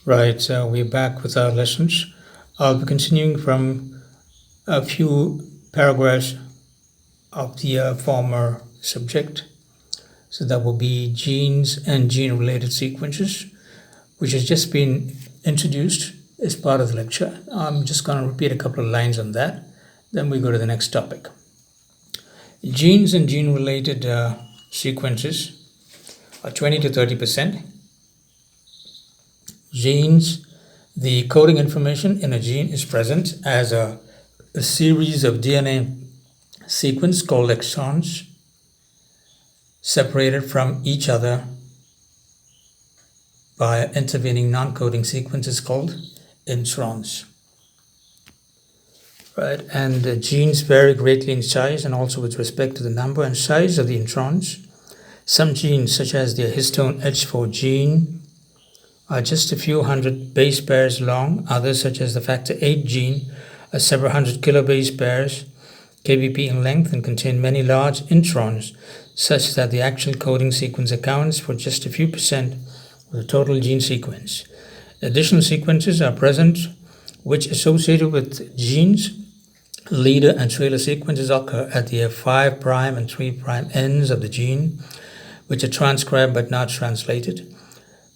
Right, so we're back with our lessons. I'll be continuing from a few paragraphs of the former subject. So that will be genes and gene-related sequences, which has just been introduced as part of the lecture. I'm just going to repeat a couple of lines on that. Then we go to the next topic. Genes and gene-related sequences are 20 to 30%. Genes, the coding information in a gene is present as a series of DNA sequence called exons, separated from each other by intervening non-coding sequences called introns. Right, and the genes vary greatly in size and also with respect to the number and size of the introns. Some genes, such as the histone H4 gene, are just a few hundred base pairs long. Others, such as the factor VIII gene, are several hundred kilobase pairs, kbp in length, and contain many large introns, such that the actual coding sequence accounts for just a few percent of the total gene sequence. Additional sequences are present which, associated with genes, leader and trailer sequences occur at the 5' and 3' ends of the gene, which are transcribed but not translated.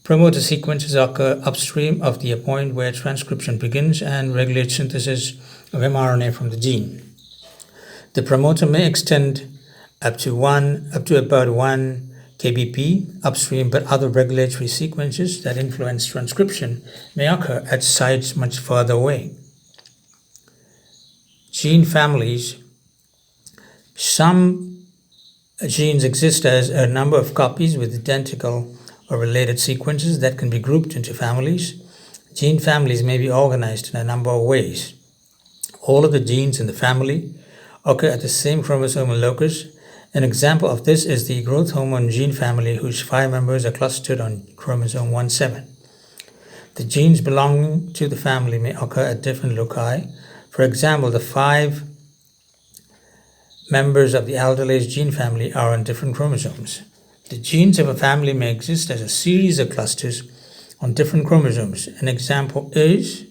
Promoter sequences occur upstream of the point where transcription begins and regulate synthesis of mRNA from the gene. The promoter may extend up to about 1 kbp upstream, but other regulatory sequences that influence transcription may occur at sites much further away. Gene families. Some genes exist as a number of copies with identical or related sequences that can be grouped into families. Gene families may be organized in a number of ways. All of the genes in the family occur at the same chromosomal locus. An example of this is the growth hormone gene family, whose 5 members are clustered on chromosome 17. The genes belonging to the family may occur at different loci. For example, the 5 members of the aldolase gene family are on different chromosomes. The genes of a family may exist as a series of clusters on different chromosomes. An example is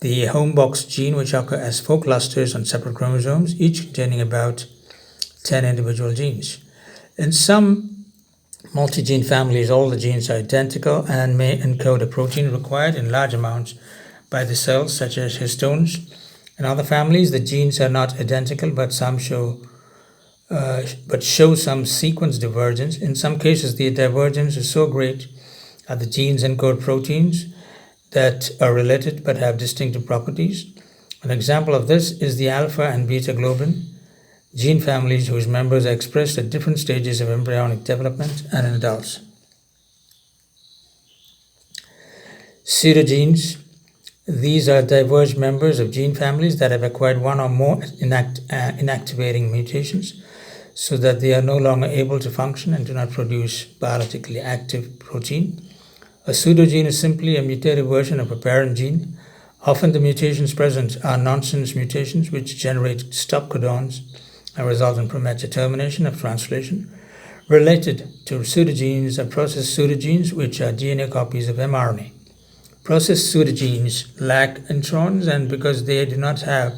the homebox gene, which occur as 4 clusters on separate chromosomes, each containing about 10 individual genes. In some multi-gene families, all the genes are identical and may encode a protein required in large amounts by the cells, such as histones. In other families, the genes are not identical, but show some sequence divergence. In some cases, the divergence is so great that the genes encode proteins that are related but have distinctive properties. An example of this is the alpha and beta globin gene families, whose members are expressed at different stages of embryonic development and in adults. Pseudogenes. These are diverged members of gene families that have acquired one or more inactivating mutations, so that they are no longer able to function and do not produce biologically active protein. A pseudogene is simply a mutated version of a parent gene. Often the mutations present are nonsense mutations which generate stop codons and result in premature termination of translation. Related to pseudogenes are processed pseudogenes, which are DNA copies of mRNA. Processed pseudogenes lack introns, and because they do not have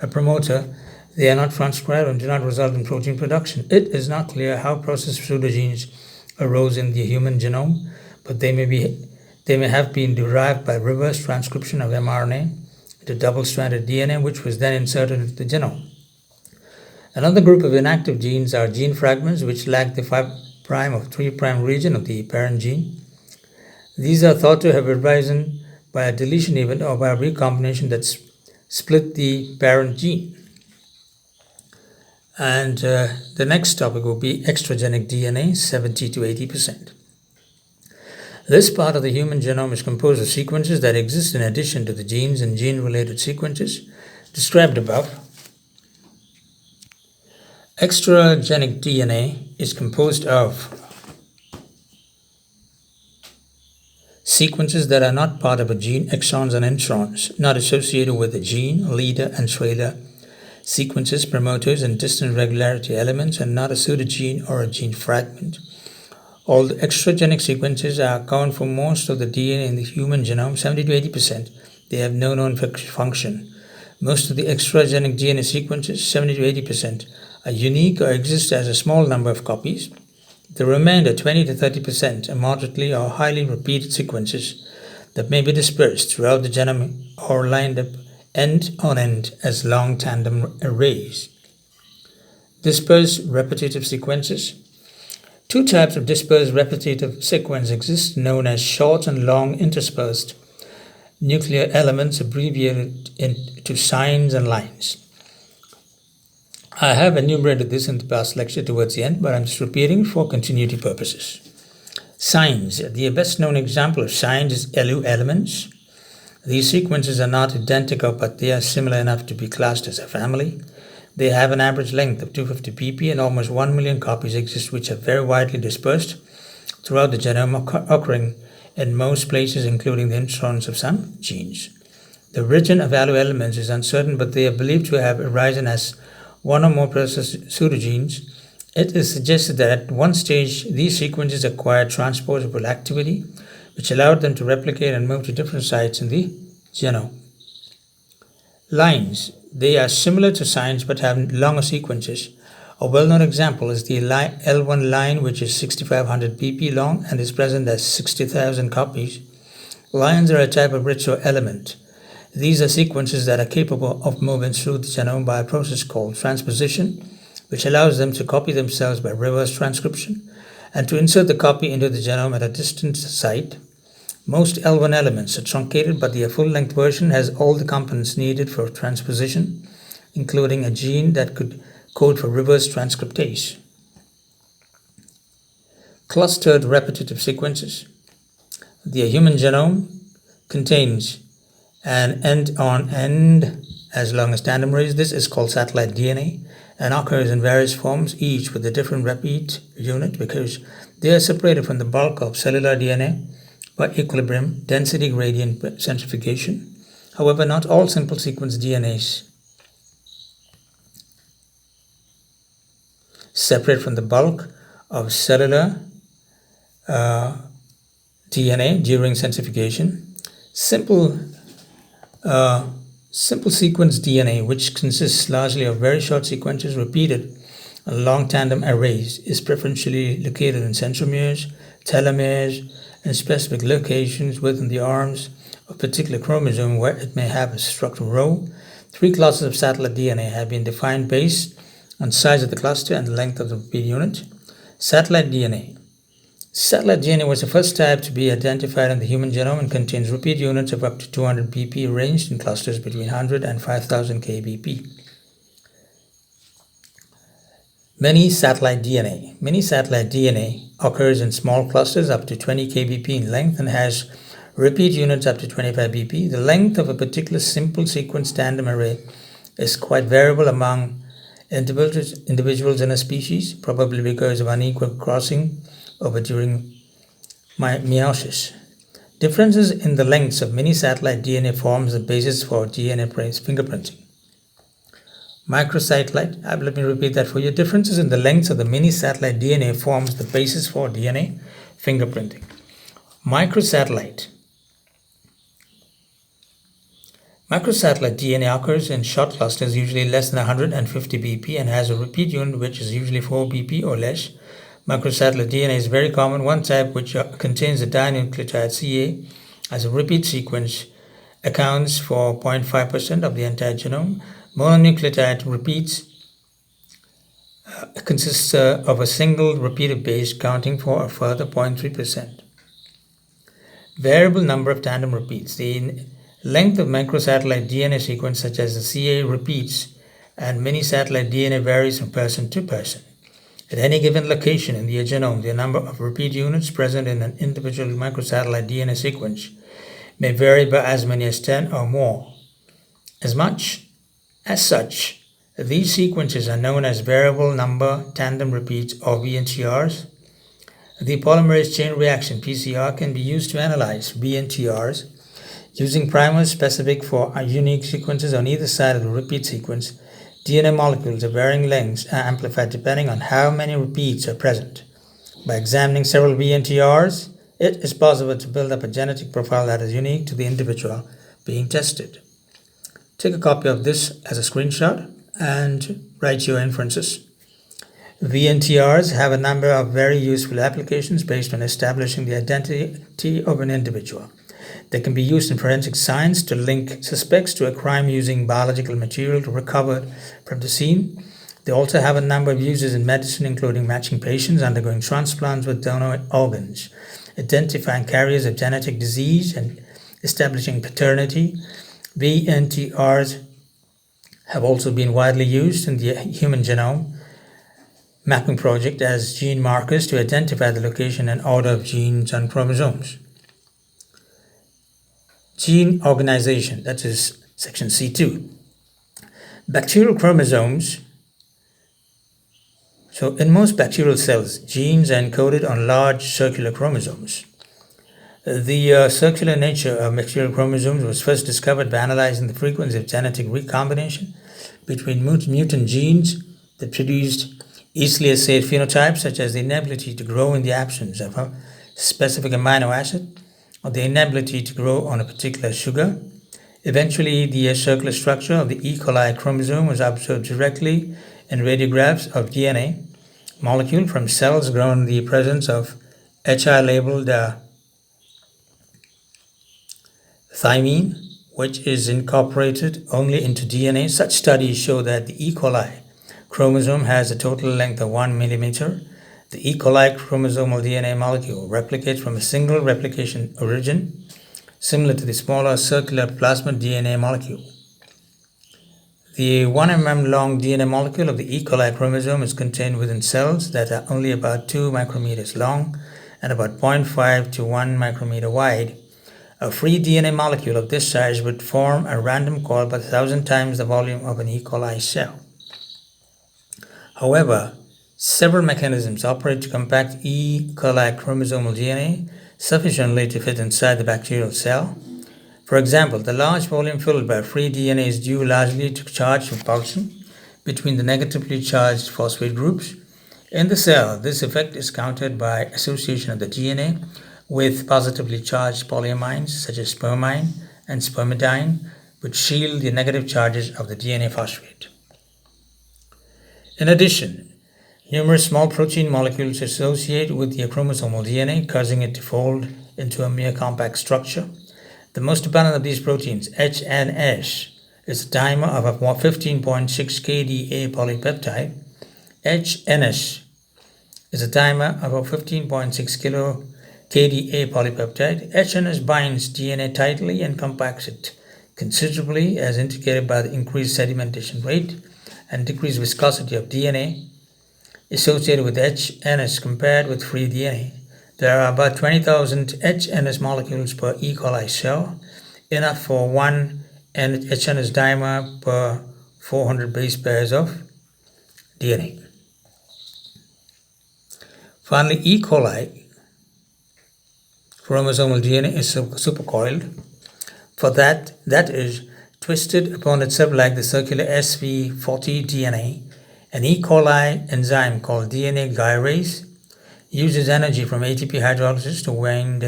a promoter, they are not transcribed and do not result in protein production. It is not clear how processed pseudogenes arose in the human genome, but they may have been derived by reverse transcription of mRNA into double-stranded DNA, which was then inserted into the genome. Another group of inactive genes are gene fragments, which lack the 5' or 3' region of the parent gene. These are thought to have arisen by a deletion event or by a recombination that split the parent gene. And the next topic will be extragenic DNA, 70 to 80%. This part of the human genome is composed of sequences that exist in addition to the genes and gene-related sequences described above. Extragenic DNA is composed of sequences that are not part of a gene, exons and introns, not associated with a gene, leader and trailer sequences, promoters, and distant regularity elements, and not a pseudogene or a gene fragment. All the extragenic sequences account for most of the DNA in the human genome, 70 to 80%. They have no known function. Most of the extragenic DNA sequences, 70 to 80%, are unique or exist as a small number of copies. The remainder, 20 to 30%, are moderately or highly repeated sequences that may be dispersed throughout the genome or lined up end on end as long tandem arrays. Dispersed repetitive sequences. Two types of dispersed repetitive sequence exist, known as short and long interspersed nuclear elements, abbreviated into SINEs and lines. I have enumerated this in the past lecture towards the end, but I'm just repeating for continuity purposes. SINEs. The best known example of SINEs is LU elements. These sequences are not identical, but they are similar enough to be classed as a family. They have an average length of 250 pp and almost 1 million copies exist, which are very widely dispersed throughout the genome, occurring in most places, including the introns of some genes. The origin of LU elements is uncertain, but they are believed to have arisen as one or more process pseudogenes. It is suggested that at one stage these sequences acquired transportable activity, which allowed them to replicate and move to different sites in the genome. Lines. They are similar to SINEs but have longer sequences. A well-known example is the L1 line, which is 6500 pp long and is present as 60,000 copies. Lines are a type of ritual element. These are sequences that are capable of moving through the genome by a process called transposition, which allows them to copy themselves by reverse transcription and to insert the copy into the genome at a distant site. Most L1 elements are truncated, but the full-length version has all the components needed for transposition, including a gene that could code for reverse transcriptase. Clustered repetitive sequences. The human genome contains an end-on-end as long as tandem arrays. This is called satellite DNA and occurs in various forms, each with a different repeat unit because they are separated from the bulk of cellular DNA by equilibrium density gradient centrifugation. However, not all simple sequence DNAs separate from the bulk of cellular DNA during centrifugation. Simple sequence DNA, which consists largely of very short sequences repeated in long tandem arrays, is preferentially located in centromeres, telomeres, and specific locations within the arms of a particular chromosome where it may have a structural role. Three classes of satellite DNA have been defined based on size of the cluster and the length of the repeat unit. Satellite DNA. Satellite DNA was the first type to be identified in the human genome and contains repeat units of up to 200 pp arranged in clusters between 100 and 5000 kbp. Mini satellite DNA. Mini satellite DNA occurs in small clusters up to 20 kbp in length and has repeat units up to 25 bp. The length of a particular simple sequence tandem array is quite variable among individuals in a species, probably because of unequal crossing over during meiosis. Differences in the lengths of mini satellite DNA forms the basis for DNA fingerprinting. Microsatellite, let me repeat that for you. Differences in the lengths of the mini satellite DNA forms the basis for DNA fingerprinting. Microsatellite. Microsatellite DNA occurs in short clusters, usually less than 150 bp, and has a repeat unit which is usually 4 bp or less. Microsatellite DNA is very common. One type, which contains the dinucleotide CA as a repeat sequence, accounts for 0.5% of the entire genome. Mononucleotide repeats consists of a single repeated base, counting for a further 0.3%. Variable number of tandem repeats. The length of microsatellite DNA sequence, such as the CA repeats and mini satellite DNA, varies from person to person. At any given location in the genome, the number of repeat units present in an individual microsatellite DNA sequence may vary by as many as 10 or more. As such, these sequences are known as variable number tandem repeats, or VNTRs. The polymerase chain reaction PCR can be used to analyze VNTRs using primers specific for unique sequences on either side of the repeat sequence. DNA molecules of varying lengths are amplified depending on how many repeats are present. By examining several VNTRs, it is possible to build up a genetic profile that is unique to the individual being tested. Take a copy of this as a screenshot and write your inferences. VNTRs have a number of very useful applications based on establishing the identity of an individual. They can be used in forensic science to link suspects to a crime using biological material recovered from the scene. They also have a number of uses in medicine, including matching patients undergoing transplants with donor organs, identifying carriers of genetic disease, and establishing paternity. VNTRs have also been widely used in the human genome mapping project as gene markers to identify the location and order of genes on chromosomes. Gene organization, that is section C2. Bacterial chromosomes. So in most bacterial cells, genes are encoded on large circular chromosomes. The circular nature of bacterial chromosomes was first discovered by analyzing the frequency of genetic recombination between mutant genes that produced easily assayed phenotypes, such as the inability to grow in the absence of a specific amino acid or the inability to grow on a particular sugar. Eventually, the circular structure of the E. coli chromosome was observed directly in radiographs of DNA molecule from cells grown in the presence of HI-labeled thymine, which is incorporated only into DNA. Such studies show that the E. coli chromosome has a total length of 1 millimeter. The E. coli chromosomal DNA molecule replicates from a single replication origin, similar to the smaller circular plasmid DNA molecule. The 1 mm long DNA molecule of the E. coli chromosome is contained within cells that are only about 2 micrometers long and about 0.5 to 1 micrometer wide. A free DNA molecule of this size would form a random coil about 1,000 times the volume of an E. coli cell. However, several mechanisms operate to compact E. coli chromosomal DNA sufficiently to fit inside the bacterial cell. For example, the large volume filled by free DNA is due largely to charge repulsion between the negatively charged phosphate groups. In the cell, this effect is countered by association of the DNA with positively charged polyamines such as spermine and spermidine, which shield the negative charges of the DNA phosphate. In addition, numerous small protein molecules associate with the chromosomal DNA, causing it to fold into a mere compact structure. The most abundant of these proteins, HNS, is a dimer of a 15.6 kDa polypeptide. HNS is a dimer of a 15.6 kDa polypeptide. HNS binds DNA tightly and compacts it considerably, as indicated by the increased sedimentation rate and decreased viscosity of DNA associated with HNS compared with free DNA. There are about 20,000 HNS molecules per E. coli cell, enough for one HNS dimer per 400 base pairs of DNA. Finally, E. coli chromosomal DNA is supercoiled. For that is twisted upon itself like the circular SV40 DNA. An E. coli enzyme called DNA gyrase uses energy from ATP hydrolysis to wind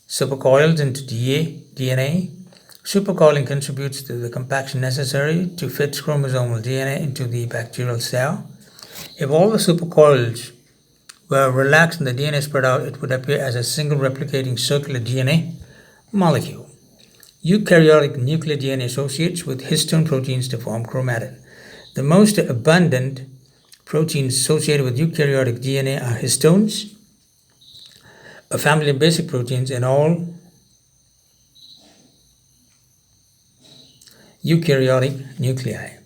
supercoils into DNA. Supercoiling contributes to the compaction necessary to fit chromosomal DNA into the bacterial cell. If all the supercoils were relaxed and the DNA spread out, it would appear as a single replicating circular DNA molecule. Eukaryotic nuclear DNA associates with histone proteins to form chromatin. The most abundant proteins associated with eukaryotic DNA are histones, a family of basic proteins in all eukaryotic nuclei.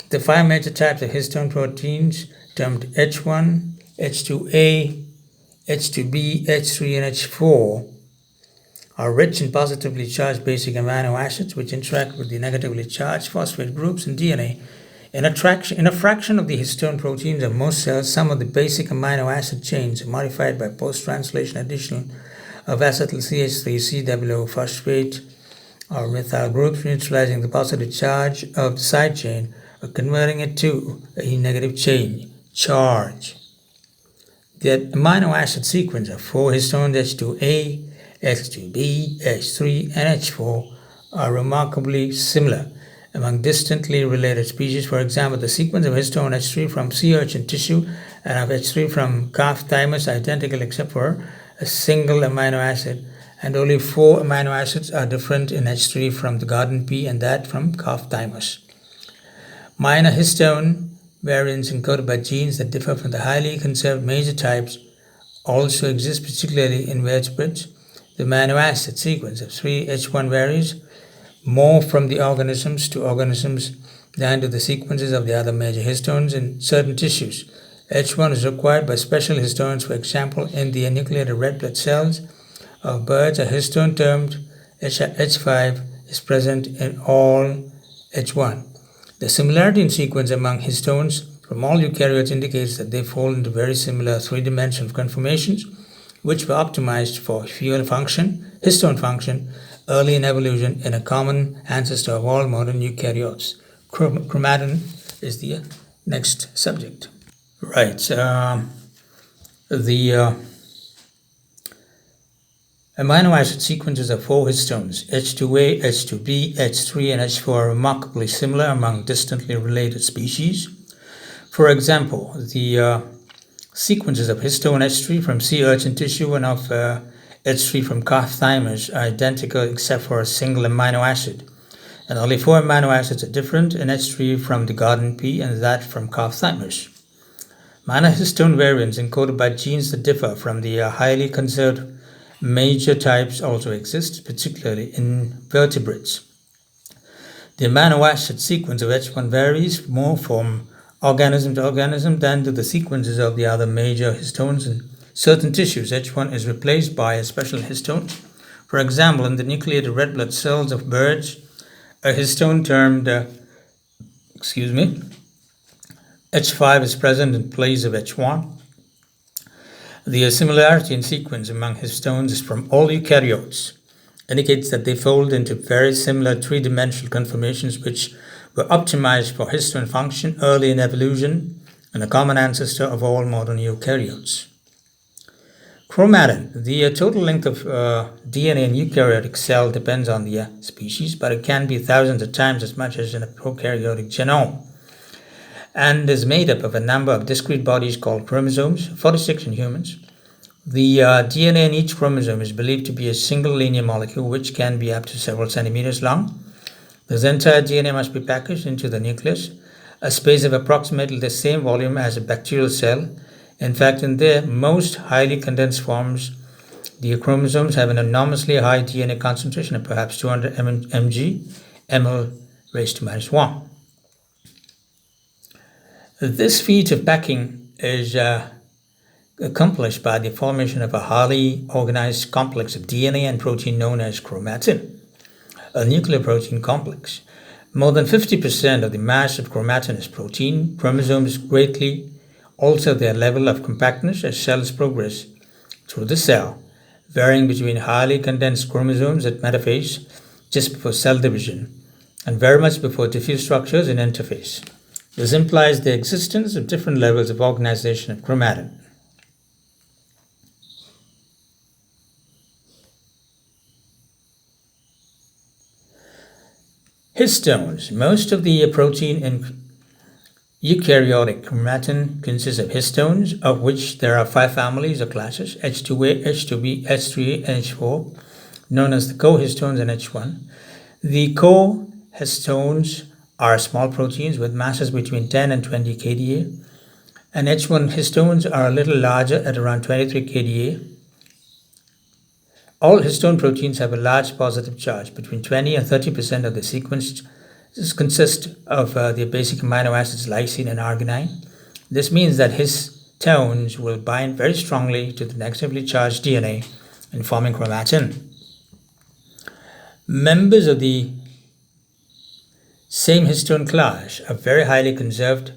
The 5 major types of histone proteins, termed H1, H2A, H2B, H3, and H4, are rich in positively charged basic amino acids which interact with the negatively charged phosphate groups in DNA. In a fraction of the histone proteins of most cells, some of the basic amino acid chains are modified by post-translation addition of acetyl CH3 COO phosphate or methyl groups, neutralizing the positive charge of the side chain or converting it to a negative chain charge. The amino acid sequence of 4 histones H2A, H2B, H3, and H4 are remarkably similar among distantly related species. For example, the sequence of histone H3 from sea urchin tissue and of H3 from calf thymus are identical except for a single amino acid, and only 4 amino acids are different in H3 from the garden pea and that from calf thymus. Minor histone variants encoded by genes that differ from the highly conserved major types also exist, particularly in vertebrates. The amino acid sequence of 3H1 varies more from the organisms to organisms than to the sequences of the other major histones in certain tissues. H1 is required by special histones. For example, in the enucleated red blood cells of birds, a histone termed H5 is present in all H1. The similarity in sequence among histones from all eukaryotes indicates that they fall into very similar three-dimensional conformations, which were optimized for fuel function, histone function, early in evolution in a common ancestor of all modern eukaryotes. Chromatin is the next subject. Right. The amino acid sequences of 4 histones, H2A, H2B, H3, and H4, are remarkably similar among distantly related species. For example, the sequences of histone H3 from sea urchin tissue and of H3 from calf thymus are identical except for a single amino acid, and only 4 amino acids are different in H3 from the garden pea and that from calf thymus. Minor histone variants encoded by genes that differ from the highly conserved major types also exist, particularly in vertebrates. The amino acid sequence of H1 varies more from organism to organism than to the sequences of the other major histones in certain tissues. H1 is replaced by a special histone. For example, in the nucleated red blood cells of birds, a histone termed H5 is present in place of H1. The similarity in sequence among histones from all eukaryotes indicates that they fold into very similar three-dimensional conformations which were optimized for histone function early in evolution and a common ancestor of all modern eukaryotes. Chromatin. The total length of DNA in eukaryotic cell depends on the species, but it can be thousands of times as much as in a prokaryotic genome, and is made up of a number of discrete bodies called chromosomes, 46 in humans. The DNA in each chromosome is believed to be a single linear molecule which can be up to several centimeters long. This entire DNA must be packaged into the nucleus, a space of approximately the same volume as a bacterial cell. In fact, in their most highly condensed forms, the chromosomes have an enormously high DNA concentration of perhaps 200 ml raised to minus 1. This feat of packing is accomplished by the formation of a highly organized complex of DNA and protein known as chromatin, a nucleoprotein complex. More than 50% of the mass of chromatin is protein. Chromosomes greatly alter their level of compactness as cells progress through the cell, varying between highly condensed chromosomes at metaphase, just before cell division, and very much before diffuse structures in interphase. This implies the existence of different levels of organization of chromatin. Histones. Most of the protein in eukaryotic chromatin consists of histones, of which there are 5 families or classes: H2A, H2B, H3A, and H4, known as the cohistones and H1. The cohistones are small proteins with masses between 10 and 20 kDa, and H1 histones are a little larger at around 23 kDa. All histone proteins have a large positive charge. Between 20 and 30% of the sequence consist of the basic amino acids lysine and arginine. This means that histones will bind very strongly to the negatively charged DNA in forming chromatin. Members of the same histone class are very highly conserved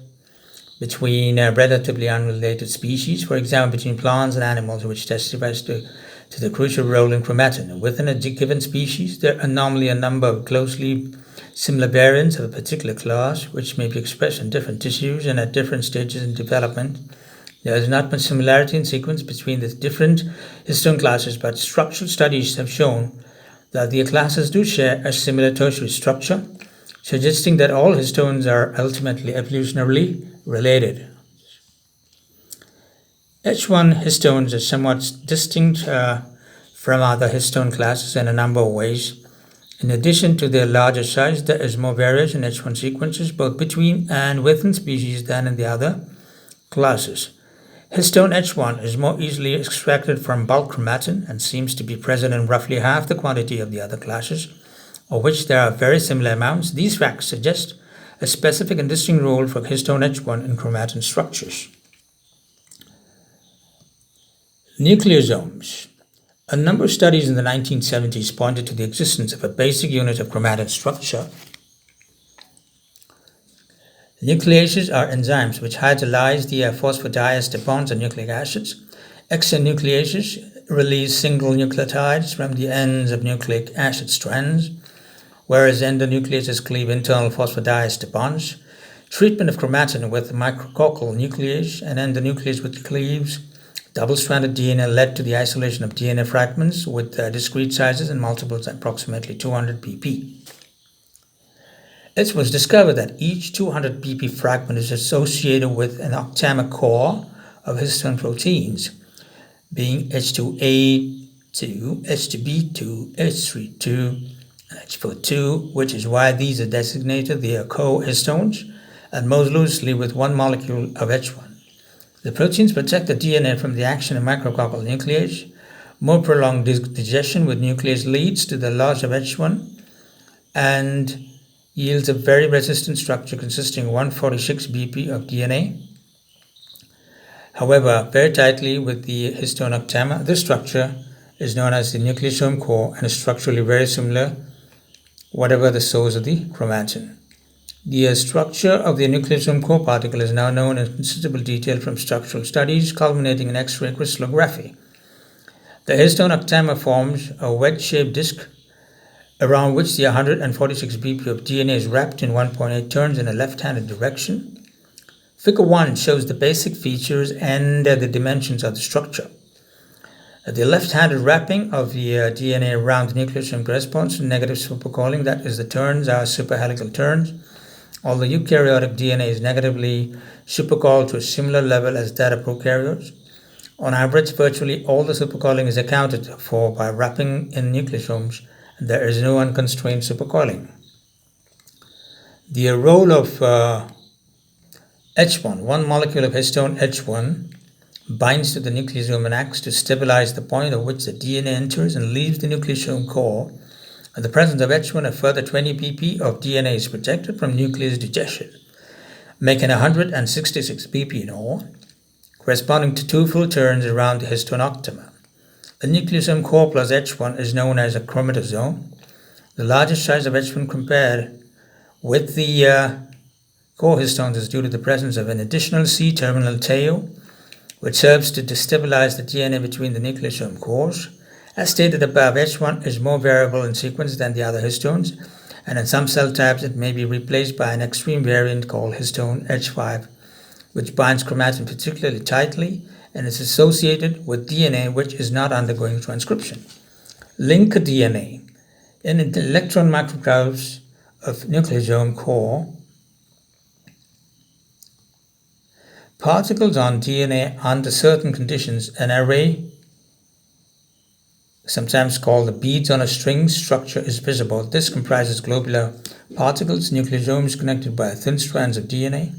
between relatively unrelated species, for example between plants and animals, which testifies to the crucial role in chromatin. Within a given species, there are normally a number of closely similar variants of a particular class, which may be expressed in different tissues and at different stages in development. There is not much similarity in sequence between the different histone classes, but structural studies have shown that the classes do share a similar tertiary structure, suggesting that all histones are ultimately evolutionarily related. H1 histones are somewhat distinct from other histone classes in a number of ways. In addition to their larger size, there is more variation in H1 sequences both between and within species than in the other classes. Histone H1 is more easily extracted from bulk chromatin and seems to be present in roughly half the quantity of the other classes, of which there are very similar amounts. These facts suggest a specific and distinct role for histone H1 in chromatin structures. Nucleosomes. A number of studies in the 1970s pointed to the existence of a basic unit of chromatin structure. Nucleases are enzymes which hydrolyze the phosphodiester bonds of nucleic acids. Exonucleases release single nucleotides from the ends of nucleic acid strands, whereas endonucleases cleave internal phosphodiester bonds. Treatment of chromatin with micrococcal nuclease and endonuclease which cleaves double-stranded DNA led to the isolation of DNA fragments with discrete sizes and multiples approximately 200 pp. It was discovered that each 200 pp fragment is associated with an octamer core of histone proteins, being H2A2, H2B2, H32, and H42, which is why these are designated the co-histones, and most loosely with one molecule of H1. The proteins protect the DNA from the action of micrococcal nuclease. More prolonged digestion with nuclease leads to the loss of H1 and yields a very resistant structure consisting of 146 BP of DNA. However, very tightly with the histone octamer, this structure is known as the nucleosome core and is structurally very similar, whatever the source of the chromatin. The structure of the nucleosome core particle is now known in considerable detail from structural studies, culminating in X-ray crystallography. The histone octamer forms a wedge-shaped disc around which the 146 BP of DNA is wrapped in 1.8 turns in a left-handed direction. Figure 1 shows the basic features and the dimensions of the structure. The left-handed wrapping of the DNA around the nucleosome corresponds to negative supercoiling, that is, the turns are superhelical turns. Although eukaryotic DNA is negatively supercoiled to a similar level as that of prokaryotes, on average, virtually all the supercoiling is accounted for by wrapping in nucleosomes, and there is no unconstrained supercoiling. The role of H1, one molecule of histone H1, binds to the nucleosome and acts to stabilize the point at which the DNA enters and leaves the nucleosome core. In the presence of H1, a further 20 pp of DNA is protected from nucleus digestion, making 166 pp in all, corresponding to 2 full turns around the histone octamer. The nucleosome core plus H1 is known as a chromatosome. The largest size of H1 compared with the core histones is due to the presence of an additional C-terminal tail, which serves to destabilize the DNA between the nucleosome cores. As stated above, H1 is more variable in sequence than the other histones, and in some cell types it may be replaced by an extreme variant called histone H5, which binds chromatin particularly tightly and is associated with DNA which is not undergoing transcription. Linker DNA. In the electron micrographs of nucleosome core, particles on DNA under certain conditions, an array, sometimes called the beads on a string structure, is visible. This comprises globular particles, nucleosomes connected by thin strands of DNA.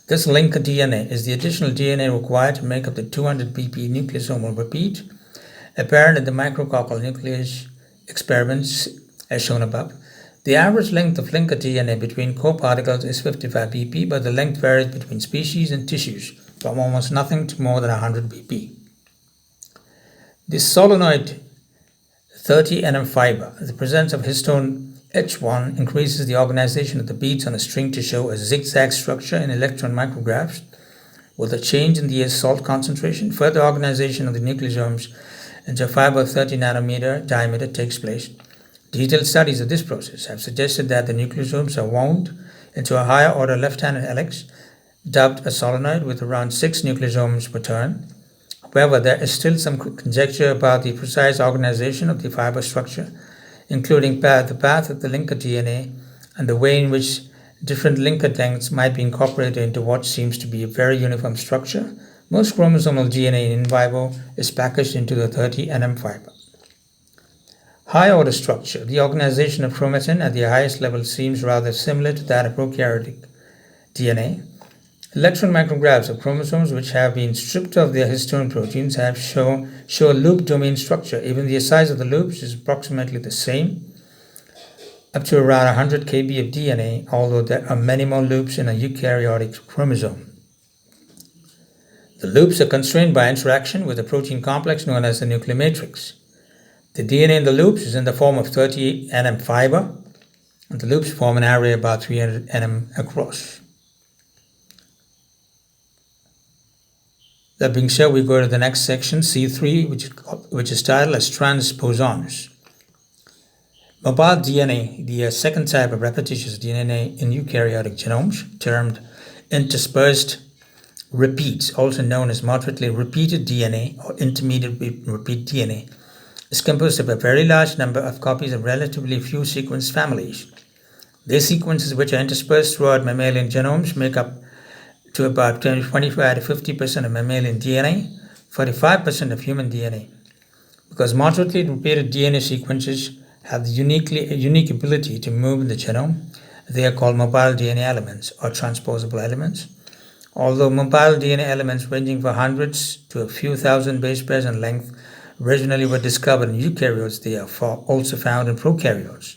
This linker DNA is the additional DNA required to make up the 200 pp nucleosomal repeat, apparent in the micrococcal nucleus experiments as shown above. The average length of linker DNA between core particles is 55 pp, but the length varies between species and tissues, from almost nothing to more than 100 pp. The solenoid 30 nm fiber, the presence of histone H1 increases the organization of the beads on a string to show a zigzag structure in electron micrographs. With a change in the salt concentration, further organization of the nucleosomes into a fiber of 30 nanometer diameter takes place. Detailed studies of this process have suggested that the nucleosomes are wound into a higher order left-handed helix dubbed a solenoid with around 6 nucleosomes per turn. However, there is still some conjecture about the precise organization of the fiber structure, including the path of the linker DNA and the way in which different linker lengths might be incorporated into what seems to be a very uniform structure. Most chromosomal DNA in vivo is packaged into the 30 nm fiber. High-order structure. The organization of chromatin at the highest level seems rather similar to that of prokaryotic DNA. Electron micrographs of chromosomes which have been stripped of their histone proteins show a loop domain structure. Even the size of the loops is approximately the same, up to around 100 kb of DNA, although there are many more loops in a eukaryotic chromosome. The loops are constrained by interaction with a protein complex known as the nuclear matrix. The DNA in the loops is in the form of 30 nm fiber, and the loops form an array about 300 nm across. That being said, we go to the next section, C3, which is titled as transposons. Mobile DNA, the second type of repetitious DNA in eukaryotic genomes, termed interspersed repeats, also known as moderately repeated DNA or intermediate repeat DNA, is composed of a very large number of copies of relatively few sequence families. These sequences, which are interspersed throughout mammalian genomes, make up to about 25 to 50% of mammalian DNA, 45% of human DNA. Because moderately repeated DNA sequences have the unique ability to move in the genome, they are called mobile DNA elements or transposable elements. Although mobile DNA elements ranging from hundreds to a few thousand base pairs in length originally were discovered in eukaryotes, they are also found in prokaryotes.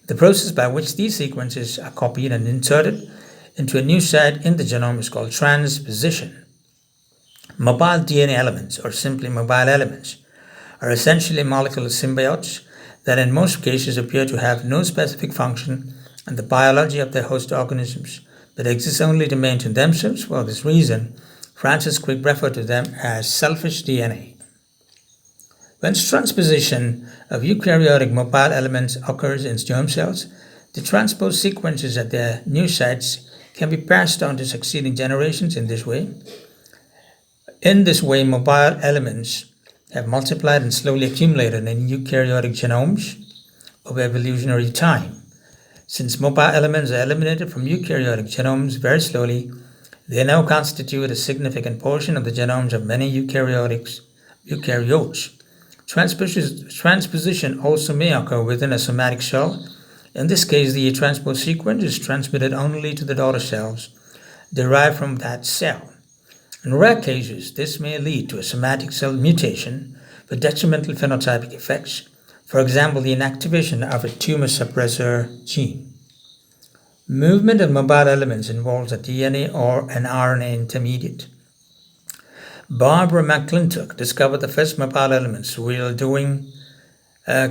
The process by which these sequences are copied and inserted into a new site in the genome is called transposition. Mobile DNA elements, or simply mobile elements, are essentially molecular symbiotes that in most cases appear to have no specific function in the biology of their host organisms, but exist only to maintain themselves. For this reason, Francis Crick referred to them as selfish DNA. When transposition of eukaryotic mobile elements occurs in germ cells, the transposed sequences at their new sites can be passed on to succeeding generations in this way. In this way, mobile elements have multiplied and slowly accumulated in eukaryotic genomes over evolutionary time. Since mobile elements are eliminated from eukaryotic genomes very slowly, they now constitute a significant portion of the genomes of many eukaryotes. Transposition also may occur within a somatic cell. In this case, the transpose sequence is transmitted only to the daughter cells derived from that cell. In rare cases, this may lead to a somatic cell mutation with detrimental phenotypic effects, for example, the inactivation of a tumor suppressor gene. Movement of mobile elements involves a DNA or an RNA intermediate. Barbara McClintock discovered the first mobile elements while doing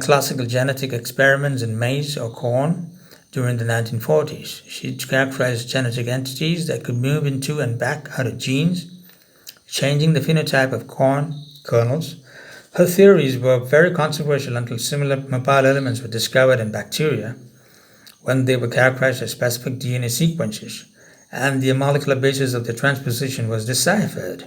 classical genetic experiments in maize or corn during the 1940s. She characterized genetic entities that could move into and back out of genes, changing the phenotype of corn kernels. Her theories were very controversial until similar mobile elements were discovered in bacteria when they were characterized as specific DNA sequences, and the molecular basis of the transposition was deciphered.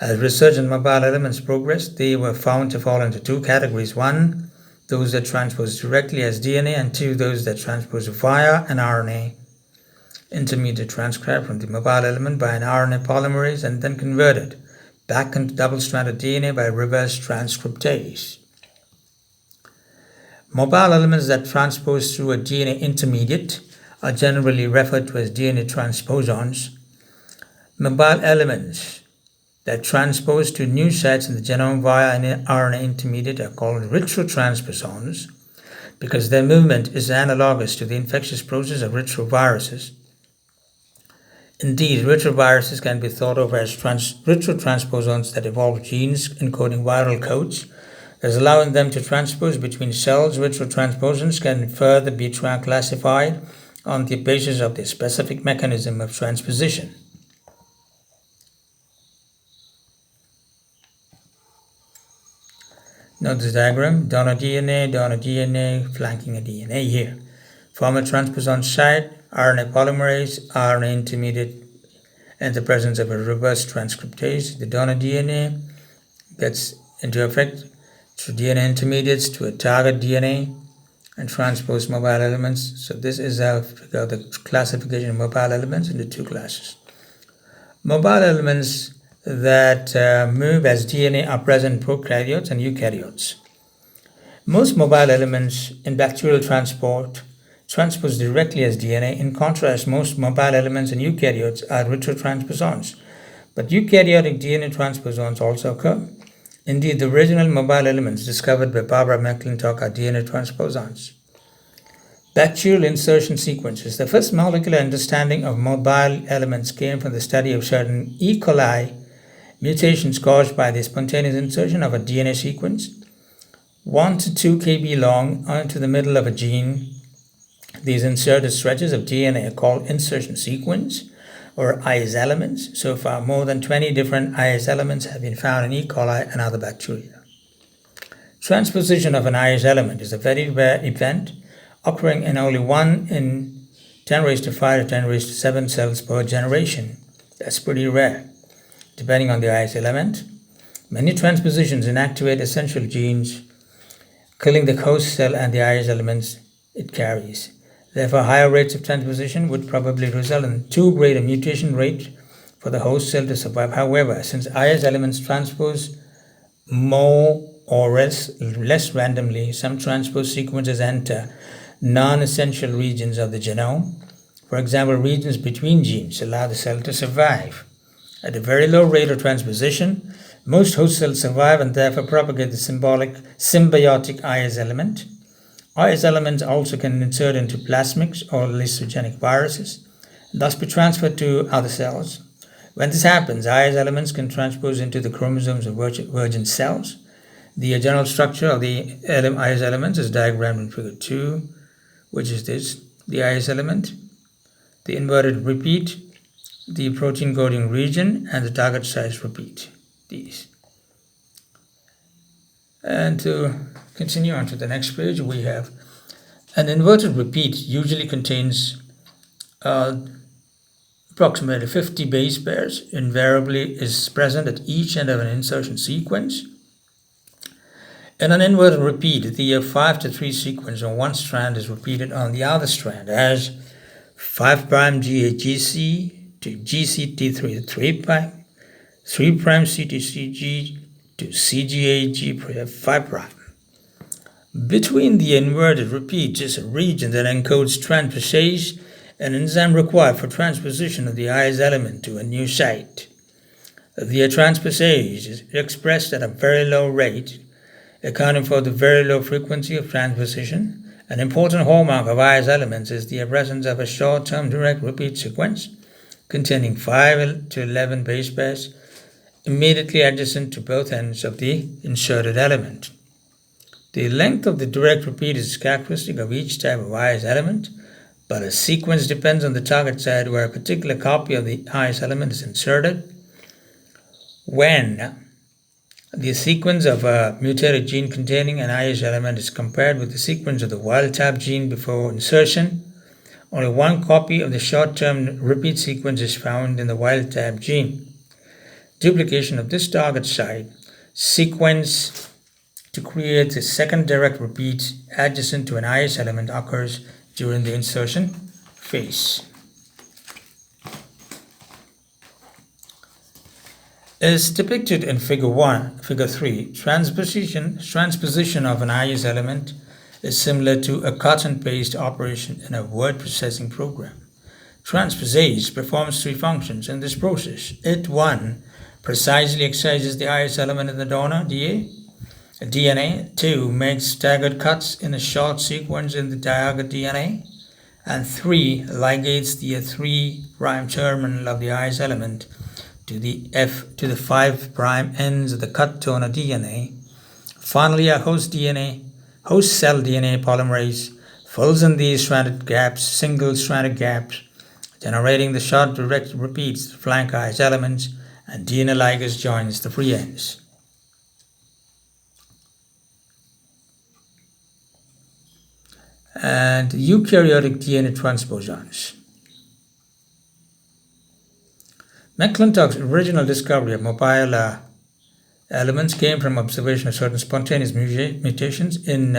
As research on mobile elements progressed, they were found to fall into two categories. One, those that transpose directly as DNA, and two, those that transpose via an RNA intermediate transcribed from the mobile element by an RNA polymerase and then converted back into double-stranded DNA by reverse transcriptase. Mobile elements that transpose through a DNA intermediate are generally referred to as DNA transposons. Mobile elements that transpose to new sites in the genome via an RNA intermediate are called retrotransposons because their movement is analogous to the infectious process of retroviruses. Indeed, retroviruses can be thought of as retrotransposons that evolve genes encoding viral codes, thus allowing them to transpose between cells. Retrotransposons can further be classified on the basis of their specific mechanism of transposition. Note this diagram, donor DNA, flanking a DNA here. Form a transposon site, RNA polymerase, RNA intermediate in the presence of a reverse transcriptase. The donor DNA gets into effect through DNA intermediates to a target DNA and transpose mobile elements. So this is how we figure out the classification of mobile elements into two classes. Mobile elements that move as DNA are present in prokaryotes and eukaryotes. Most mobile elements in bacterial transpose directly as DNA. In contrast, most mobile elements in eukaryotes are retrotransposons. But eukaryotic DNA transposons also occur. Indeed, the original mobile elements discovered by Barbara McClintock are DNA transposons. Bacterial insertion sequences. The first molecular understanding of mobile elements came from the study of certain E. coli mutations caused by the spontaneous insertion of a DNA sequence 1 to 2 kb long onto the middle of a gene. These inserted stretches of DNA are called insertion sequence or IS elements. So far, more than 20 different IS elements have been found in E. coli and other bacteria. Transposition of an IS element is a very rare event, occurring in only 1 in 10 raised to 5 or 10 raised to 7 cells per generation. That's pretty rare, depending on the IS element. Many transpositions inactivate essential genes, killing the host cell and the IS elements it carries. Therefore, higher rates of transposition would probably result in too great a mutation rate for the host cell to survive. However, since IS elements transpose more or less randomly, some transpose sequences enter non-essential regions of the genome. For example, regions between genes allow the cell to survive. At a very low rate of transposition, most host cells survive and therefore propagate the symbiotic IS element. IS elements also can insert into plasmids or lysogenic viruses, and thus be transferred to other cells. When this happens, IS elements can transpose into the chromosomes of virgin cells. The general structure of the IS elements is diagrammed in figure 2, which is this: the IS element, the inverted repeat, the protein coding region, and the target size repeat. These. And to continue on to the next page, we have an inverted repeat usually contains approximately 50 base pairs. Invariably is present at each end of an insertion sequence. In an inverted repeat, the 5 to 3 sequence on one strand is repeated on the other strand as 5' GAGC to GCT3 3', 3' CTCG to CGAG 5'. Between the inverted repeats is a region that encodes transposase, an enzyme required for transposition of the IS element to a new site. The transposase is expressed at a very low rate, accounting for the very low frequency of transposition. An important hallmark of IS elements is the presence of a short-term direct repeat sequence containing 5 to 11 base pairs immediately adjacent to both ends of the inserted element. The length of the direct repeat is characteristic of each type of IS element, but a sequence depends on the target site where a particular copy of the IS element is inserted. When the sequence of a mutated gene containing an IS element is compared with the sequence of the wild-type gene before insertion, only one copy of the short-term repeat sequence is found in the wild-type gene. Duplication of this target site sequence to create the second direct repeat adjacent to an IS element occurs during the insertion phase. As depicted in figure 3, transposition of an IS element is similar to a cut and paste operation in a word processing program. Transposase performs 3 functions in this process. It 1 precisely excises the IS element in the donor DNA, 2 makes staggered cuts in a short sequence in the target DNA, and 3 ligates the 3' terminal of the IS element to the 5' ends of the cut donor DNA. Finally, a host cell DNA polymerase fills in these single-stranded gaps, generating the short direct repeats, flank IS elements, and DNA ligase joins the free ends. And eukaryotic DNA transposons. McClintock's original discovery of mobile elements came from observation of certain spontaneous mutations in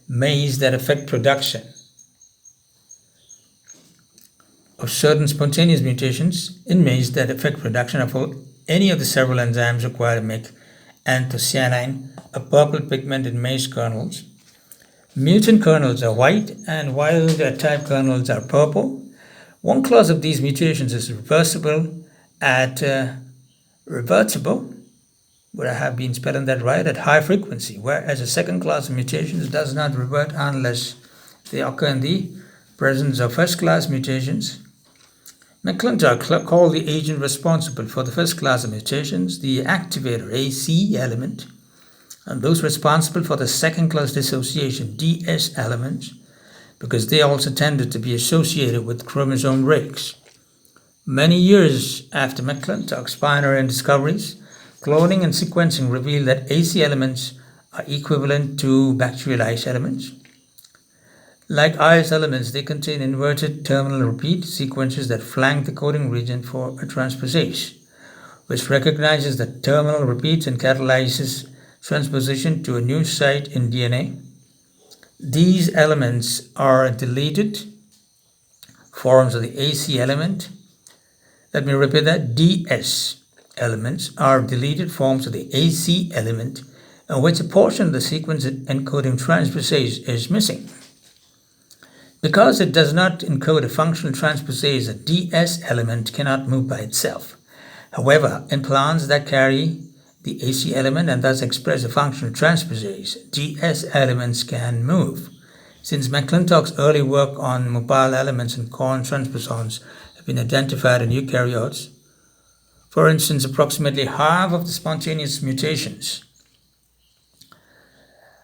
maize that affect production. Of any of the several enzymes required to make anthocyanin, a purple pigment in maize kernels. Mutant kernels are white and wild type kernels are purple. One class of these mutations is reversible, would I have been spelling that right, at high frequency, whereas a second class of mutations does not revert unless they occur in the presence of first class mutations. McClintock called the agent responsible for the first class of mutations the activator AC element, and those responsible for the second class dissociation DS elements, because they also tended to be associated with chromosome breaks. Many years after McClintock's pioneering discoveries, cloning and sequencing revealed that AC elements are equivalent to bacterial IS elements. Like IS elements, they contain inverted terminal repeat sequences that flank the coding region for a transposase, which recognizes the terminal repeats and catalyzes transposition to a new site in DNA. These elements are deleted forms of the AC element. Let me repeat that. DS elements are deleted forms of the AC element in which a portion of the sequence encoding transposase is missing. Because it does not encode a functional transposase, a DS element cannot move by itself. However, in plants that carry the AC element and thus express a functional transposase, DS elements can move. Since McClintock's early work on mobile elements and corn transposons have been identified in eukaryotes, for instance, approximately half of the spontaneous mutations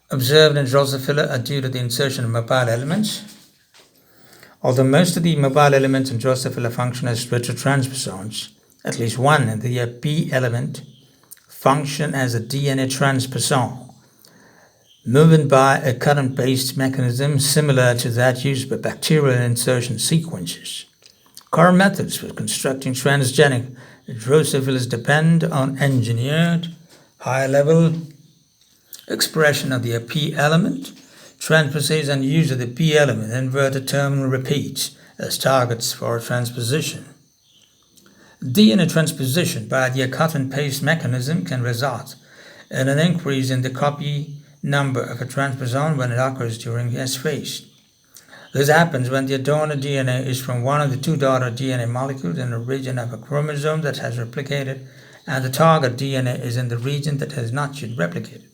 observed in Drosophila are due to the insertion of mobile elements. Although most of the mobile elements in Drosophila function as retrotransposons, at least one, the P element, function as a DNA transposon, moving by a cut-and-paste mechanism similar to that used by bacterial insertion sequences. Current methods for constructing transgenic Drosophilas depend on engineered, high-level expression of the P element, transposase, and use of the P element inverted terminal repeats as targets for transposition. DNA transposition by the cut-and-paste mechanism can result in an increase in the copy number of a transposon when it occurs during the S phase. This happens when the donor DNA is from one of the two daughter DNA molecules in the region of a chromosome that has replicated, and the target DNA is in the region that has not yet replicated.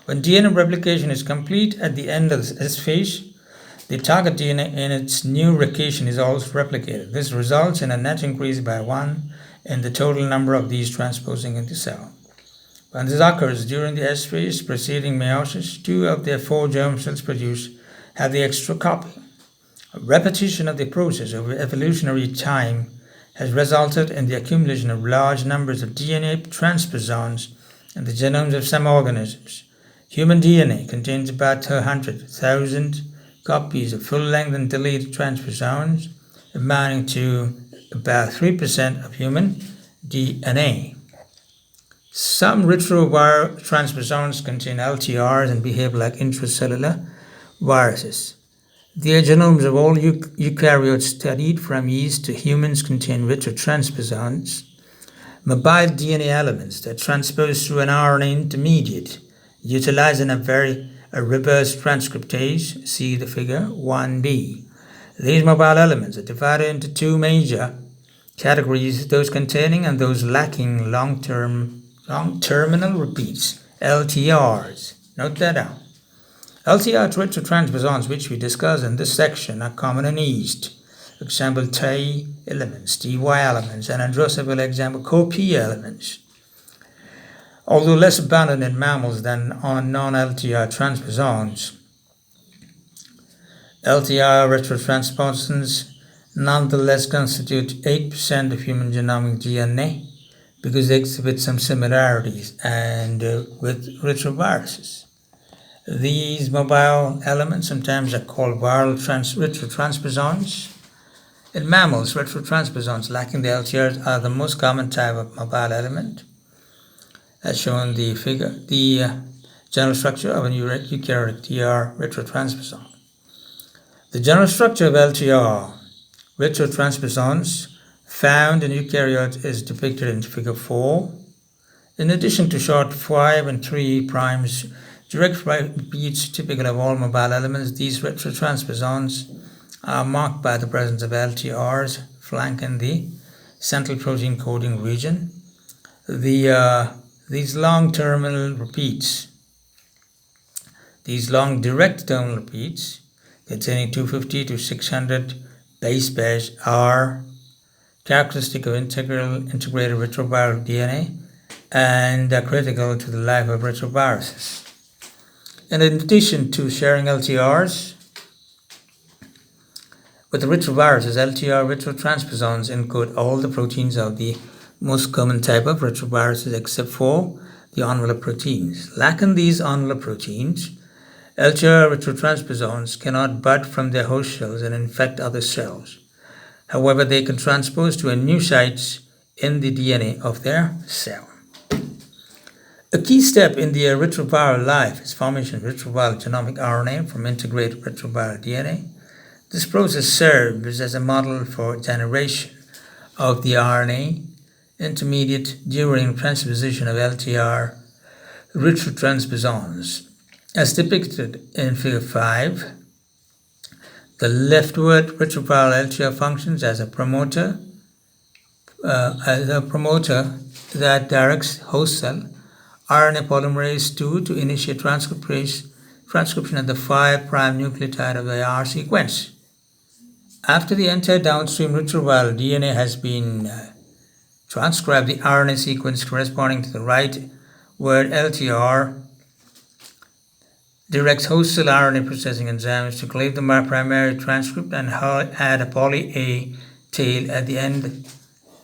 When DNA replication is complete at the end of the S phase, the target DNA in its new location is also replicated. This results in a net increase by 1 in the total number of these transposing in the cell. When this occurs during the S phase preceding meiosis, 2 of the 4 germ cells produced have the extra copy. A repetition of the process over evolutionary time has resulted in the accumulation of large numbers of DNA transposons in the genomes of some organisms. Human DNA contains about 100,000 copies of full-length and deleted transposons, amounting to about 3% of human DNA. Some retroviral transposons contain LTRs and behave like intracellular viruses. The genomes of all eukaryotes studied from yeast to humans contain retrotransposons, mobile DNA elements that transpose through an RNA intermediate, utilizing a reverse transcriptase, see the figure 1b. These mobile elements are divided into 2 major categories, those containing and those lacking long terminal repeats, LTRs. Note that down. LTR retrotransposons, which we discuss in this section, are common in yeast. For example, T elements, TY elements, and in Drosophila, example, CoP elements. Although less abundant in mammals than on non-LTR transposons, LTR retrotransposons nonetheless constitute 8% of human genomic DNA because they exhibit some similarities with retroviruses. These mobile elements sometimes are called viral retrotransposons. In mammals, retrotransposons lacking the LTRs are the most common type of mobile element, as shown in the figure. The general structure of a eukaryotic TR retrotransposon. The general structure of LTR retrotransposons found in eukaryotes is depicted in figure 4. In addition to short 5 and 3 primes, direct repeats typical of all mobile elements, these retrotransposons are marked by the presence of LTRs flanking the central protein coding region. These long terminal repeats, these long direct terminal repeats containing 250 to 600 base pairs are characteristic of integrated retroviral DNA and are critical to the life of retroviruses. And in addition to sharing LTRs with the retroviruses, LTR retrotransposons encode all the proteins of the most common type of retroviruses except for the envelope proteins. Lacking these envelope proteins, LTR retrotransposons cannot bud from their host cells and infect other cells. However, they can transpose to new sites in the DNA of their cell. A key step in the retroviral life is formation of retroviral genomic RNA from integrated retroviral DNA. This process serves as a model for generation of the RNA intermediate during transposition of LTR retrotransposons. As depicted in figure 5, the leftward retroviral LTR functions as a promoter that directs host cell RNA polymerase II to initiate transcription of the 5' nucleotide of the R sequence. After the entire downstream retroviral DNA has been transcribed, the RNA sequence corresponding to the right word LTR directs host cell RNA processing enzymes to cleave the primary transcript and add a poly A tail at the end,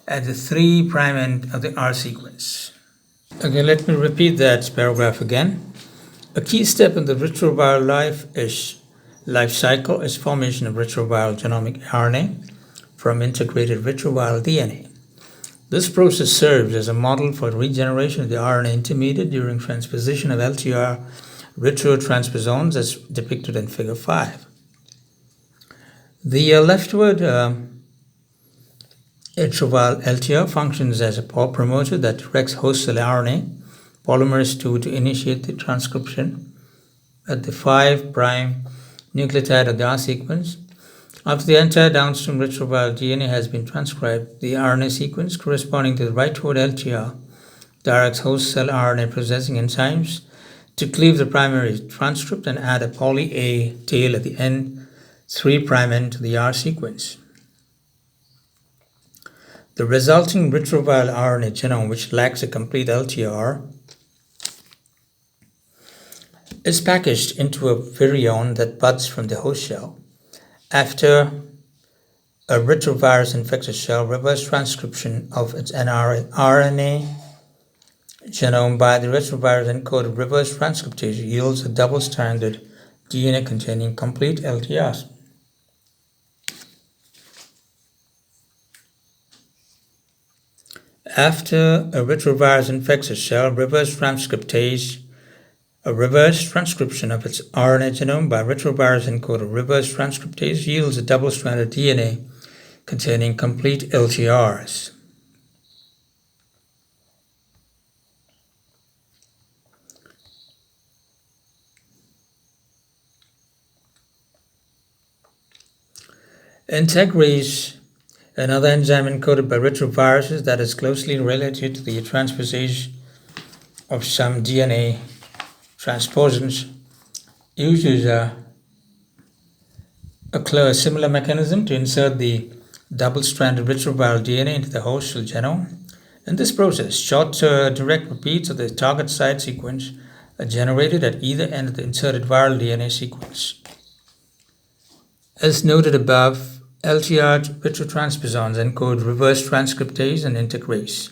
at the 3' end of the R sequence. Okay, let me repeat that paragraph again. A key step in the retroviral life cycle is formation of retroviral genomic RNA from integrated retroviral DNA. This process serves as a model for regeneration of the RNA intermediate during transposition of LTR retrotransposons as depicted in figure 5. The leftward retroviral LTR functions as a promoter that directs host cell RNA polymerase II to initiate the transcription at the 5' nucleotide of the R sequence. After the entire downstream retroviral DNA has been transcribed, the RNA sequence corresponding to the rightward LTR directs host cell RNA processing enzymes to cleave the primary transcript and add a poly A tail at the end, 3' end to the R sequence. The resulting retroviral RNA genome, which lacks a complete LTR, is packaged into a virion that buds from the host cell. After a retrovirus infects a cell, reverse transcription of its RNA genome by the retrovirus encoded reverse transcriptase yields a double-stranded DNA containing complete LTRs. After a retrovirus infects a cell, reverse transcription of its RNA genome by retrovirus encoded reverse transcriptase yields a double-stranded DNA containing complete LTRs. Integrase, another enzyme encoded by retroviruses that is closely related to the transposase of some DNA transposons, uses a similar mechanism to insert the double-stranded retroviral DNA into the host cell genome. In this process, short direct repeats of the target site sequence are generated at either end of the inserted viral DNA sequence. As noted above, LTR retrotransposons encode reverse transcriptase and integrase.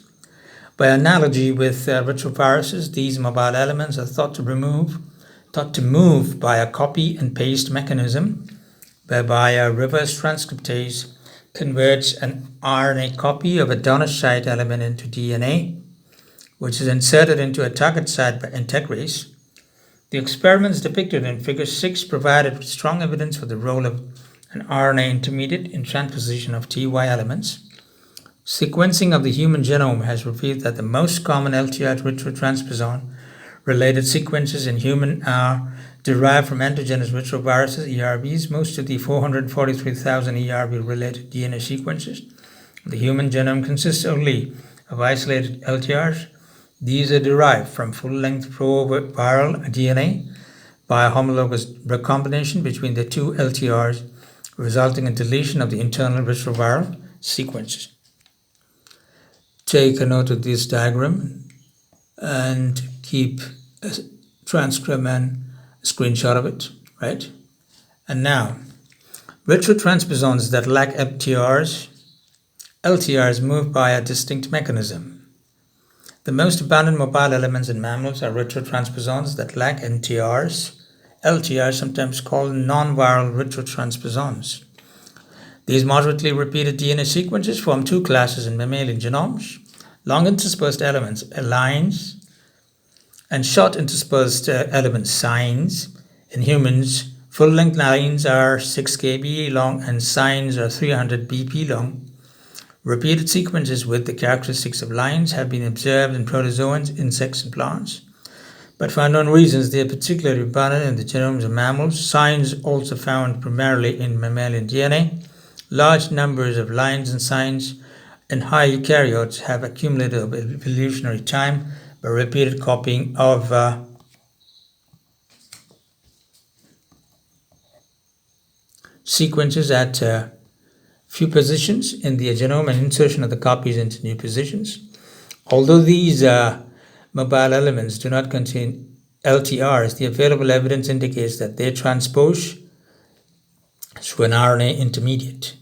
By analogy with retroviruses, these mobile elements are thought to move by a copy and paste mechanism, whereby a reverse transcriptase converts an RNA copy of a donor site element into DNA, which is inserted into a target site by integrase. The experiments depicted in Figure 6 provided strong evidence for the role of an RNA intermediate in transposition of TY elements. Sequencing of the human genome has revealed that the most common LTR retrotransposon-related sequences in human are derived from endogenous retroviruses, ERVs. Most of the 443,000 ERV-related DNA sequences of the human genome consist only of isolated LTRs. These are derived from full-length proviral DNA by a homologous recombination between the two LTRs, resulting in deletion of the internal retroviral sequences. Take a note of this diagram and keep a transcript and a screenshot of it, right? And now, retrotransposons that lack LTRs move by a distinct mechanism. The most abundant mobile elements in mammals are retrotransposons that lack NTRs, LTRs, sometimes called non-viral retrotransposons. These moderately repeated DNA sequences form two classes in mammalian genomes: long interspersed elements, lines, and short interspersed elements, signs. In humans, full-length lines are 6 kb long and signs are 300 bp long. Repeated sequences with the characteristics of lines have been observed in protozoans, insects, and plants, but for unknown reasons they are particularly abundant in the genomes of mammals. Signs also found primarily in mammalian DNA. Large numbers of lines and signs in high eukaryotes have accumulated over evolutionary time by repeated copying of sequences at few positions in the genome and insertion of the copies into new positions. Although these mobile elements do not contain LTRs, the available evidence indicates that they transpose through an RNA intermediate.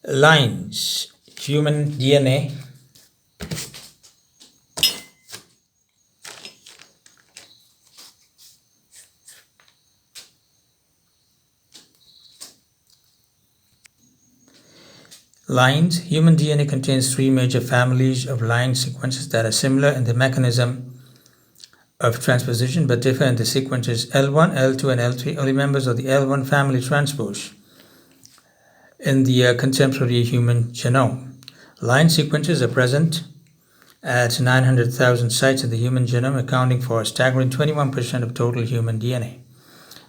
Lines, human DNA, human DNA contains three major families of line sequences that are similar in the mechanism of transposition but differ in the sequences L1, L2, and L3. Only members of the L1 family transpose in the contemporary human genome. Line sequences are present at 900,000 sites in the human genome, accounting for a staggering 21% of total human DNA.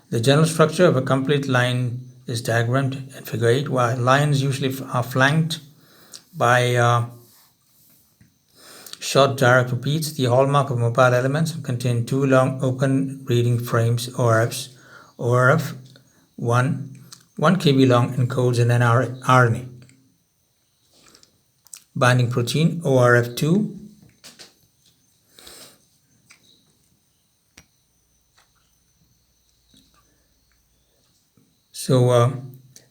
The general structure of a complete line is diagrammed in Figure 8. While lines usually are flanked by short direct repeats, the hallmark of mobile elements contain two long open reading frames, ORFs. ORF 1 kb long, encodes an RNA binding protein. ORF 2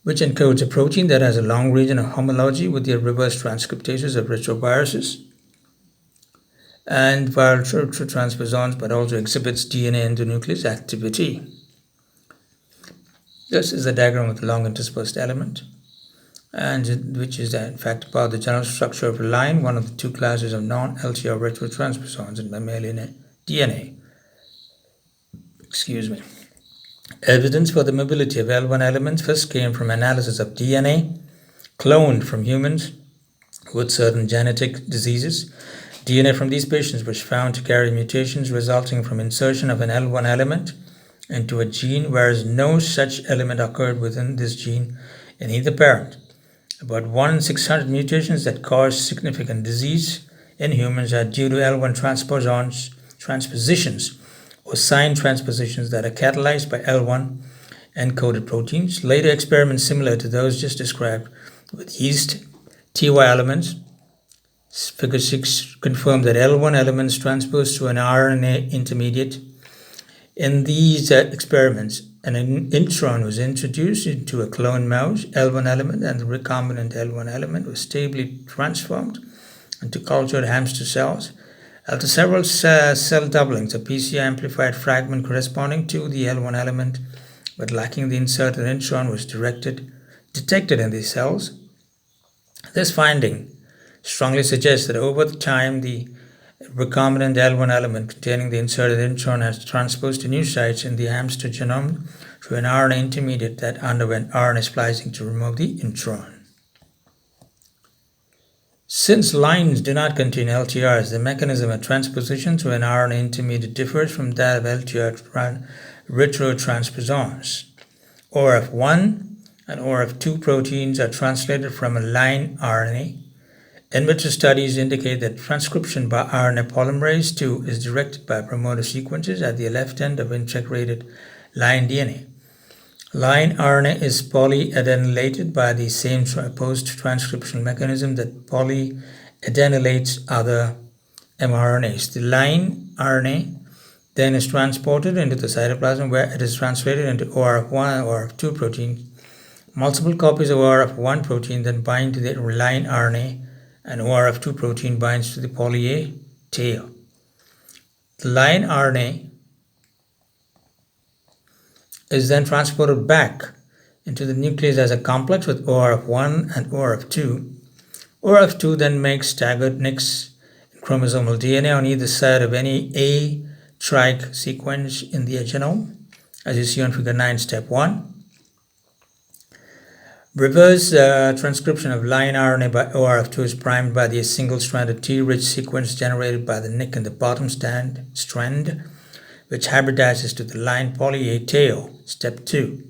which encodes a protein that has a long region of homology with the reverse transcriptases of retroviruses and viral retrotransposons, but also exhibits DNA endonuclease activity. This is a diagram of the long interspersed element, and which is in fact part of the general structure of a line, one of the two classes of non-LTR retrotransposons in mammalian DNA. Evidence for the mobility of L1 elements first came from analysis of DNA cloned from humans with certain genetic diseases. DNA from these patients was found to carry mutations resulting from insertion of an L1 element into a gene, whereas no such element occurred within this gene in either parent. About 1 in 600 mutations that cause significant disease in humans are due to L1 transpositions or sign transpositions that are catalyzed by L1 encoded proteins. Later experiments similar to those just described with yeast TY elements, Figure 6, confirmed that L1 elements transpose to an RNA intermediate. In these experiments, an intron was introduced into a clone mouse L1 element, and the recombinant L1 element was stably transformed into cultured hamster cells. After several cell doublings, a PCR amplified fragment corresponding to the L1 element but lacking the inserted intron was detected in these cells. This finding strongly suggests that over time the recombinant L1 element containing the inserted intron has transposed to new sites in the hamster genome through an RNA intermediate that underwent RNA splicing to remove the intron. Since lines do not contain LTRs, the mechanism of transposition through an RNA intermediate differs from that of LTR retrotransposons. ORF1 and ORF2 proteins are translated from a line RNA. In vitro studies indicate that transcription by RNA polymerase II is directed by promoter sequences at the left end of integrated line DNA. Line RNA is polyadenylated by the same post-transcriptional mechanism that polyadenylates other mRNAs. The line RNA then is transported into the cytoplasm where it is translated into ORF1 and ORF2 proteins. Multiple copies of ORF1 protein then bind to the line RNA, and ORF2 protein binds to the poly-A tail. The line RNA is then transported back into the nucleus as a complex with ORF1 and ORF2. ORF2 then makes staggered nicks in chromosomal DNA on either side of any A-trig sequence in the genome, as you see on figure 9, step 1. Reverse transcription of line RNA by ORF2 is primed by the single-stranded T-rich sequence generated by the nick in the bottom strand, which hybridizes to the line poly-A tail, step 2.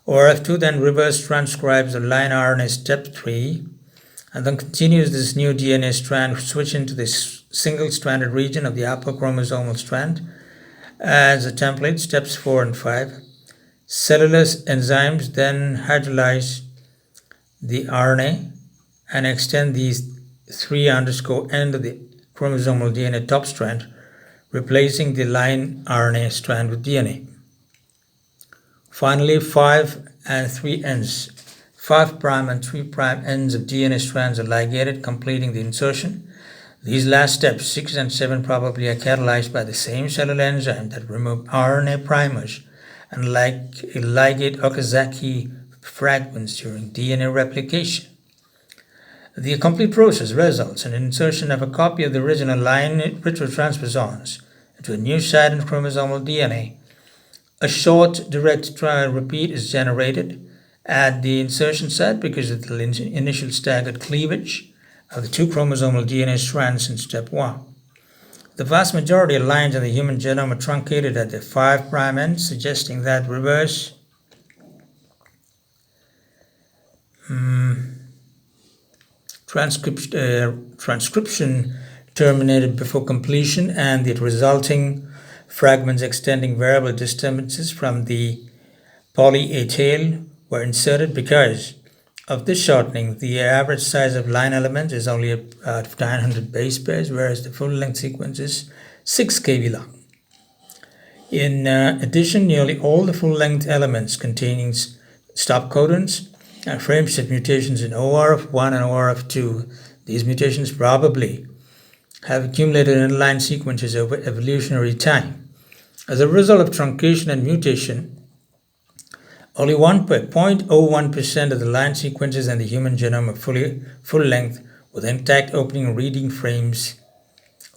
ORF2 then reverse transcribes the line RNA, step 3, and then continues this new DNA strand switching to this single-stranded region of the upper chromosomal strand as a template, steps 4 and 5. Cellular enzymes then hydrolyze the RNA and extend these 3' end of the chromosomal DNA top strand, replacing the line RNA strand with DNA. Finally, 5' and 3' ends. 5' and 3' ends of DNA strands are ligated, completing the insertion. These last steps, 6 and 7, probably are catalyzed by the same cellular enzyme that remove RNA primers and ligate Okazaki fragments during DNA replication. The complete process results in insertion of a copy of the original line retrotransposons into a new site in chromosomal DNA. A short direct repeat is generated at the insertion site because of the initial staggered cleavage of the 2 chromosomal DNA strands in step 1. The vast majority of lines in the human genome are truncated at the 5' end, suggesting that reverse transcription terminated before completion, and the resulting fragments extending variable distances from the poly-A tail were inserted. Because of this shortening, the average size of line element is only about 900 base pairs, whereas the full-length sequence is 6 kb long. In addition, nearly all the full-length elements containing stop codons and frame shift mutations in ORF1 and ORF2. These mutations probably have accumulated in line sequences over evolutionary time. As a result of truncation and mutation, only 0.01% of the line sequences in the human genome are full length with intact open reading frames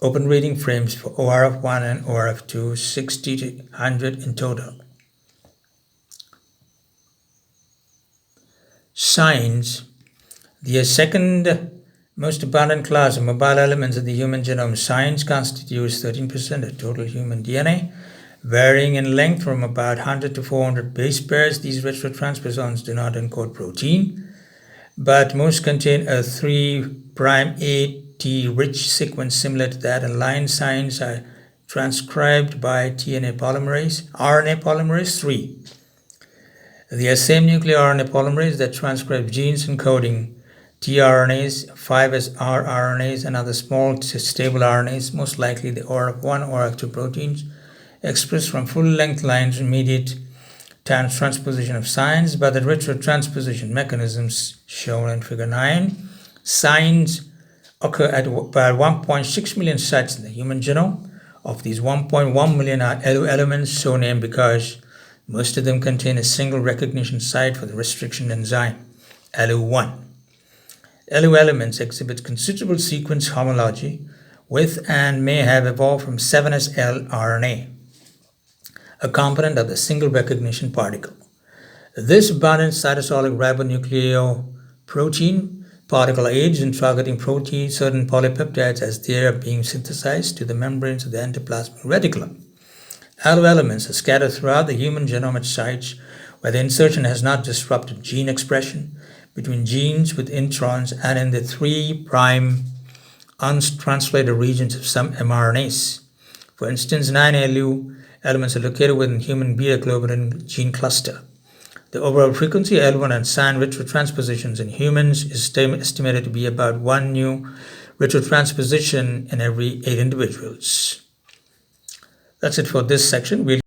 for ORF1 and ORF2, 60 to 100 in total. Signs. The second most abundant class of mobile elements in the human genome, signs, constitutes 13% of total human DNA, varying in length from about 100 to 400 base pairs. These retrotransposons do not encode protein, but most contain a 3'AT-rich sequence similar to that, and line signs are transcribed by RNA polymerase 3. The same nuclear RNA polymerase that transcribes genes encoding tRNAs, 5S rRNAs, and other small stable RNAs, most likely the ORF1 or ORF2 proteins, expressed from full-length lines mediate transposition of signs by the retrotransposition mechanisms shown in figure 9. Signs occur at about 1.6 million sites in the human genome. Of these, 1.1 million are elements, so named because most of them contain a single recognition site for the restriction enzyme, ALU1. LU elements exhibit considerable sequence homology with and may have evolved from 7s RNA, a component of the single recognition particle. This abundant cytosolic ribonucleoprotein particle aids in targeting certain polypeptides as they are being synthesized to the membranes of the endoplasmic reticulum. LU elements are scattered throughout the human genome at sites where the insertion has not disrupted gene expression, between genes with introns, and in the 3' untranslated regions of some mRNAs. For instance, 9 LU elements are located within human beta-globin gene cluster. The overall frequency L1 and SAN retrotranspositions in humans is estimated to be about 1 new retrotransposition in every 8 individuals. That's it for this section. We'll